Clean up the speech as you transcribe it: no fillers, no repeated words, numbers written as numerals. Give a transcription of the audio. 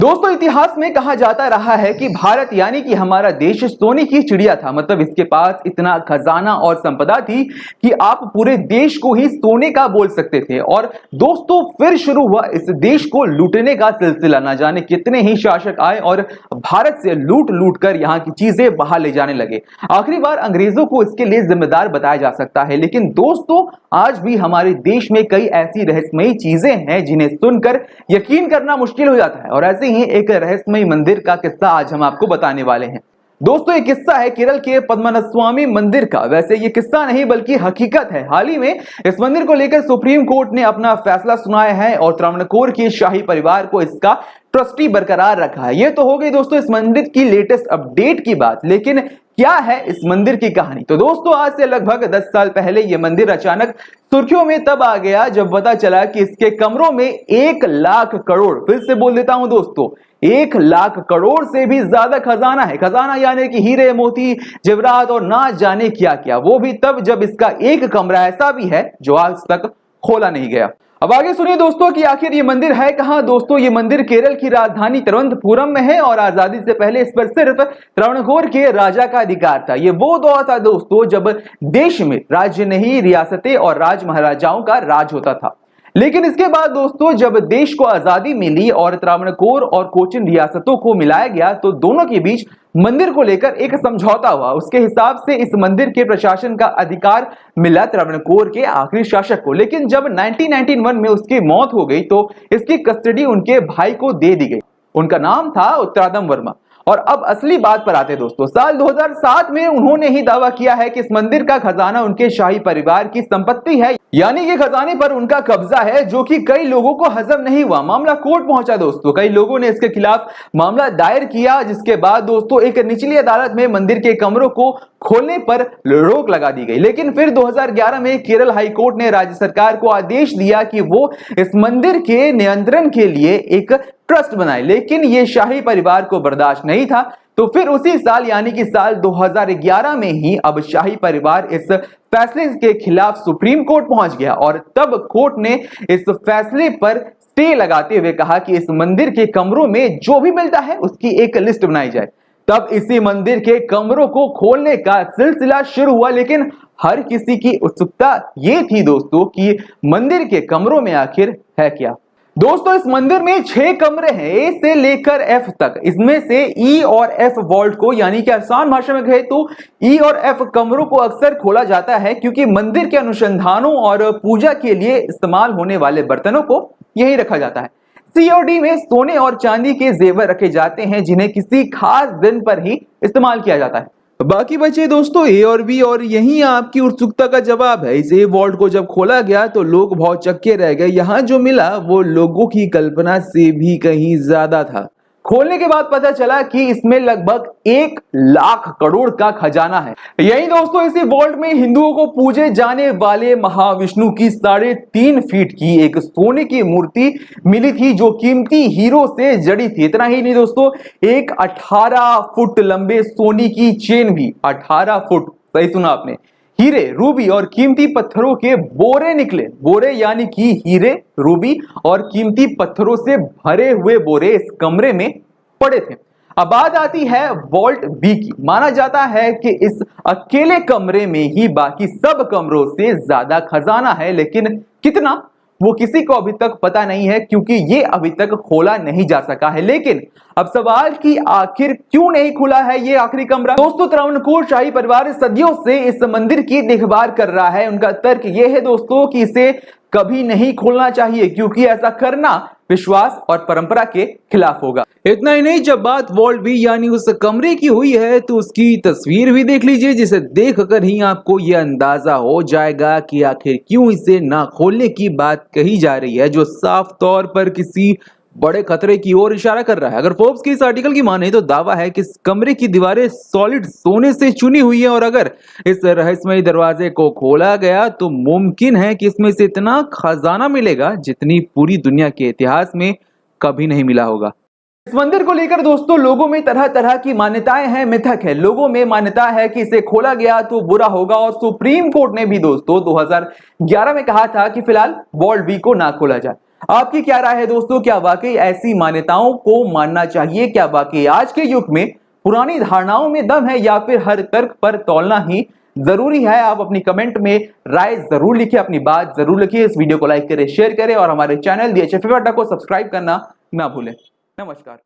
दोस्तों इतिहास में कहा जाता रहा है कि भारत यानी कि हमारा देश सोने की चिड़िया था। मतलब इसके पास इतना खजाना और संपदा थी कि आप पूरे देश को ही सोने का बोल सकते थे। और दोस्तों फिर शुरू हुआ इस देश को लूटने का सिलसिला। ना जाने कितने ही शासक आए और भारत से लूट लूट कर यहाँ की चीजें बाहर ले जाने लगे। आखिरी बार अंग्रेजों को इसके लिए जिम्मेदार बताया जा सकता है। लेकिन दोस्तों आज भी हमारे देश में कई ऐसी रहस्यमयी चीजें हैं जिन्हें सुनकर यकीन करना मुश्किल हो जाता है। और ऐसे ही एक रहस्यमयी मंदिर का किस्सा आज हम आपको बताने वाले हैं। दोस्तों ये किस्सा है केरल के पद्मनाभस्वामी मंदिर का। वैसे ये किस्सा नहीं बल्कि हकीकत है। हाल ही में इस मंदिर को लेकर सुप्रीम कोर्ट ने अपना फैसला सुनाया है और त्रावणकोर के शाही परिवार को इसका ट्रस्टी बरकरार रखा है। ये तो हो गई दोस्तों इस मंदिर की लेटेस्ट अपडेट की बात। लेकिन क्या है इस मंदिर की कहानी? तो दोस्तों आज से लगभग 10 साल पहले यह मंदिर अचानक सुर्खियों में तब आ गया जब पता चला कि इसके कमरों में 1 लाख करोड़, फिर से बोल देता हूं दोस्तों, 1 लाख करोड़ से भी ज्यादा खजाना है। खजाना यानी कि हीरे मोती जेवरात और ना जाने क्या क्या। वो भी तब जब इसका एक कमरा ऐसा भी है जो आज तक खोला नहीं गया। अब आगे सुनिए दोस्तों कि आखिर ये मंदिर है कहां। दोस्तों ये मंदिर केरल की राजधानी तिरुवनंतपुरम में है और आजादी से पहले इस पर सिर्फ त्रावणकोर के राजा का अधिकार था। ये वो दौर था दोस्तों जब देश में राज्य नहीं रियासतें और राज महाराजाओं का राज होता था। लेकिन इसके बाद दोस्तों जब देश को आजादी मिली और त्रावणकोर और कोचीन रियासतों को मिलाया गया तो दोनों के बीच मंदिर को लेकर एक समझौता हुआ। उसके हिसाब से इस मंदिर के प्रशासन का अधिकार मिला त्रावणकोर के आखिरी शासक को। लेकिन जब 1991 में उसकी मौत हो गई तो इसकी कस्टडी उनके भाई को दे दी गई। उनका नाम था उत्तरादम वर्मा। और अब असली बात पर आते दोस्तों, साल 2007 में उन्होंने ही दावा किया है कि इस मंदिर का खजाना उनके शाही परिवार की संपत्ति है, यानी कि खजाने पर उनका कब्जा है, जो कि कई लोगों को हजम नहीं हुआ। मामला कोर्ट पहुंचा दोस्तों। कई लोगों ने इसके खिलाफ मामला दायर किया, जिसके बाद दोस्तों एक निचली अदालत में मंदिर के कमरों को खोलने पर रोक लगा दी गई। लेकिन फिर 2011 में केरल हाई कोर्ट ने राज्य सरकार को आदेश दिया कि वो इस मंदिर के नियंत्रण के लिए एक ट्रस्ट बनाए। लेकिन ये शाही परिवार को बर्दाश्त नहीं था। तो फिर उसी साल यानी कि साल 2011 में ही अब शाही परिवार इस फैसले के खिलाफ सुप्रीम कोर्ट पहुंच गया और तब कोर्ट ने इस फैसले पर स्टे लगाते हुए कहा कि इस मंदिर के कमरों में जो भी मिलता है उसकी एक लिस्ट बनाई जाए। तब इसी मंदिर के कमरों को खोलने का सिलसिला शुरू हुआ। लेकिन हर किसी की उत्सुकता ये थी दोस्तों कि मंदिर के कमरों में आखिर है क्या। दोस्तों इस मंदिर में 6 कमरे हैं, ए से लेकर एफ तक। इसमें से ई और एफ वॉल्ट को यानी कि आसान भाषा में कहे तो ई और एफ कमरों को अक्सर खोला जाता है क्योंकि मंदिर के अनुसंधानों और पूजा के लिए इस्तेमाल होने वाले बर्तनों को यही रखा जाता है। सी और डी में सोने और चांदी के जेवर रखे जाते हैं जिन्हें किसी खास दिन पर ही इस्तेमाल किया जाता है। बाकी बचे दोस्तों ए और बी, और यही आपकी उत्सुकता का जवाब है। इस ए वॉल्ट को जब खोला गया तो लोग बहुत चक्के रह गए। यहाँ जो मिला वो लोगों की कल्पना से भी कहीं ज्यादा था। खोलने के बाद पता चला कि इसमें लगभग 1 लाख करोड़ का खजाना है। यही दोस्तों इसी वॉल्ट में हिंदुओं को पूजे जाने वाले महाविष्णु की 3.5 फीट की एक सोने की मूर्ति मिली थी जो कीमती हीरो से जड़ी थी। इतना ही नहीं दोस्तों, एक 18 फुट लंबे सोने की चेन भी, 18 फुट, सही सुना आपने, हीरे, रूबी और कीमती पत्थरों के बोरे निकले। बोरे यानी कि हीरे, रूबी और कीमती पत्थरों से भरे हुए बोरे इस कमरे में पड़े थे। अब बात आती है वॉल्ट बी की। माना जाता है कि इस अकेले कमरे में ही बाकी सब कमरों से ज्यादा खजाना है। लेकिन कितना, वो किसी को अभी तक पता नहीं है क्योंकि ये अभी तक खोला नहीं जा सका है। लेकिन अब सवाल कि आखिर क्यों नहीं खुला है ये आखिरी कमरा। दोस्तों त्रावणकोर शाही परिवार सदियों से इस मंदिर की देखभाल कर रहा है। उनका तर्क यह है दोस्तों कि इसे कभी नहीं खोलना चाहिए क्योंकि ऐसा करना विश्वास और परंपरा के खिलाफ होगा। इतना ही नहीं, जब बात वॉल्ट बी यानी उस कमरे की हुई है तो उसकी तस्वीर भी देख लीजिए, जिसे देखकर ही आपको यह अंदाजा हो जाएगा कि आखिर क्यों इसे ना खोलने की बात कही जा रही है, जो साफ तौर पर किसी बड़े खतरे की ओर इशारा कर रहा है। अगर फोर्ब्स की इस आर्टिकल की माने तो दावा है कि इस कमरे की दीवारें सॉलिड सोने से चुनी हुई है और अगर इस रहस्यमयी दरवाजे को खोला गया तो मुमकिन है कि इसमें से इतना खजाना मिलेगा जितनी पूरी दुनिया के इतिहास में कभी नहीं मिला होगा। इस मंदिर को लेकर दोस्तों लोगों में तरह तरह की मान्यताएं हैं, मिथक है। लोगों में मान्यता है कि इसे खोला गया तो बुरा होगा और सुप्रीम कोर्ट ने भी दोस्तों 2011 में कहा था कि फिलहाल वॉल्ट बी को ना खोला जाए। आपकी क्या राय है दोस्तों? क्या वाकई ऐसी मान्यताओं को मानना चाहिए? क्या वाकई आज के युग में पुरानी धारणाओं में दम है या फिर हर तर्क पर तौलना ही जरूरी है? आप अपनी कमेंट में राय जरूर लिखिए, अपनी बात जरूर लिखिए। इस वीडियो को लाइक करें, शेयर करें और हमारे चैनल दी HFA अड्डा को सब्सक्राइब करना ना भूलें। नमस्कार।